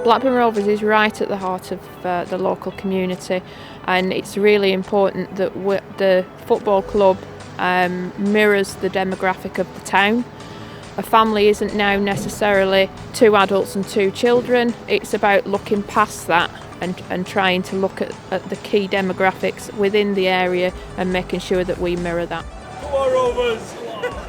Blackburn Rovers is right at the heart of the local community, and it's really important that the football club mirrors the demographic of the town. A family isn't now necessarily 2 adults and 2 children. It's about looking past that and trying to look at the key demographics within the area and making sure that we mirror that. Come on, Rovers!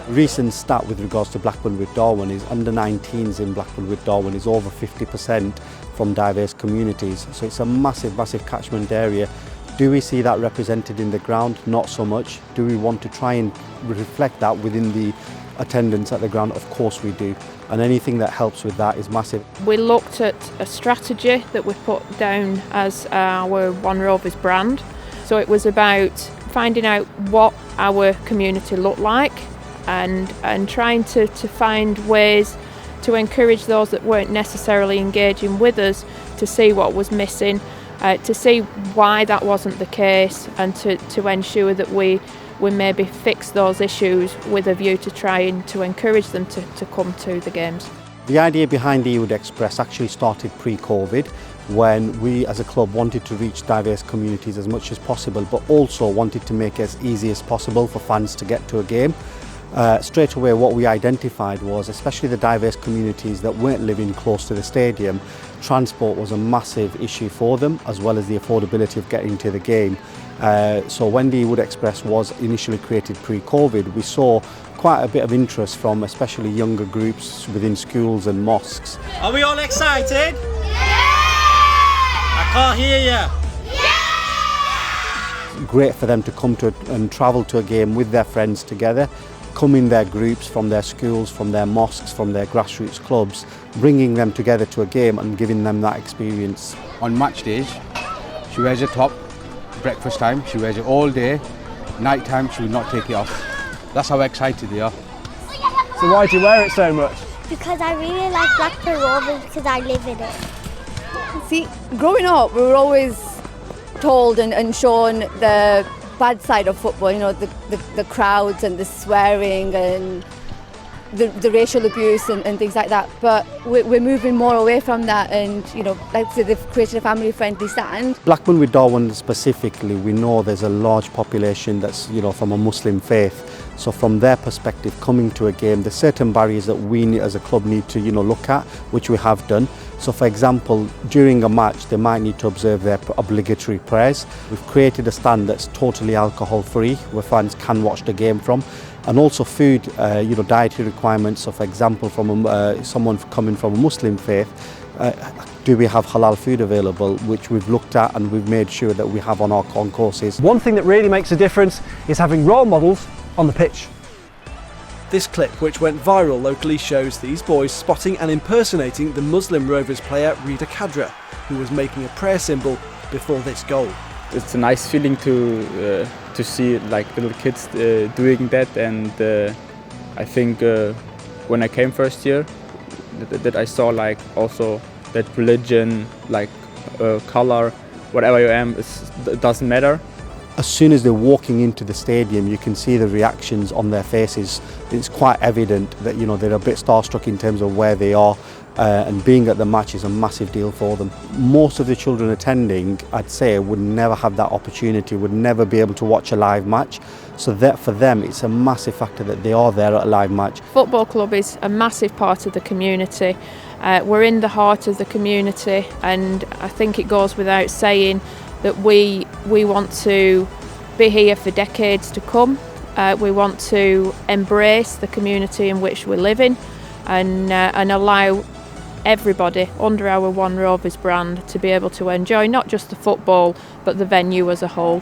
Recent stat with regards to Blackburn with Darwen is under 19s in Blackburn with Darwen is over 50% from diverse communities. So it's a massive catchment area. Do we see that represented in the ground? Not so much. Do we want to try and reflect that within the attendance at the ground? Of course we do. And anything that helps with that is massive. We looked at a strategy that we put down as our One Rovers brand. So it was about finding out what our community looked like and trying to find ways to encourage those that weren't necessarily engaging with us to see what was missing, to see why that wasn't the case, and to ensure that we maybe fix those issues with a view to trying to encourage them to come to the games. The idea behind Ewood Express actually started pre-COVID, when we as a club wanted to reach diverse communities as much as possible, but also wanted to make it as easy as possible for fans to get to a game. Straight away what we identified was, especially the diverse communities that weren't living close to the stadium, transport was a massive issue for them, as well as the affordability of getting to the game. So when the Ewood Express was initially created pre-COVID, we saw quite a bit of interest from especially younger groups within schools and mosques. Are we all excited? Yeah! I can't hear you. Great for them to come to and travel to a game with their friends together, come in their groups from their schools, from their mosques, from their grassroots clubs, bringing them together to a game and giving them that experience. On match days, she wears a top, breakfast time, she wears it all day, night time she will not take it off. That's how excited they are. So why do you wear it so much? Because I really like Blackburn Rovers because I live in it. See, growing up we were always told and shown the bad side of football, you know, the crowds and the swearing and the racial abuse and things like that. But we're moving more away from that, and, you know, like I said, they've created a family-friendly stand. Blackburn with Darwen specifically, we know there's a large population that's, you know, from a Muslim faith. So from their perspective, coming to a game, there's certain barriers that we as a club need to, you know, look at, which we have done. So for example, during a match, they might need to observe their obligatory prayers. We've created a stand that's totally alcohol-free, where fans can watch the game from. And also food, you know, dietary requirements. So for example, from someone coming from a Muslim faith, do we have halal food available, which we've looked at and we've made sure that we have on our concourses. One thing that really makes a difference is having role models on the pitch. This clip, which went viral locally, shows these boys spotting and impersonating the Muslim Rovers player Rida Kadra, who was making a prayer symbol before this goal. It's a nice feeling to see like little kids doing that, and I think when I came first year, that I saw like also that religion, like color, whatever you am, it doesn't matter. As soon as they're walking into the stadium, you can see the reactions on their faces. It's quite evident that, you know, they're a bit starstruck in terms of where they are, and being at the match is a massive deal for them. Most of the children attending, I'd say, would never have that opportunity, would never be able to watch a live match. So that for them, it's a massive factor that they are there at a live match. Football club is a massive part of the community. We're in the heart of the community, and I think it goes without saying that we want to be here for decades to come. We want to embrace the community in which we live in, and allow everybody under our One Rovers brand to be able to enjoy not just the football but the venue as a whole.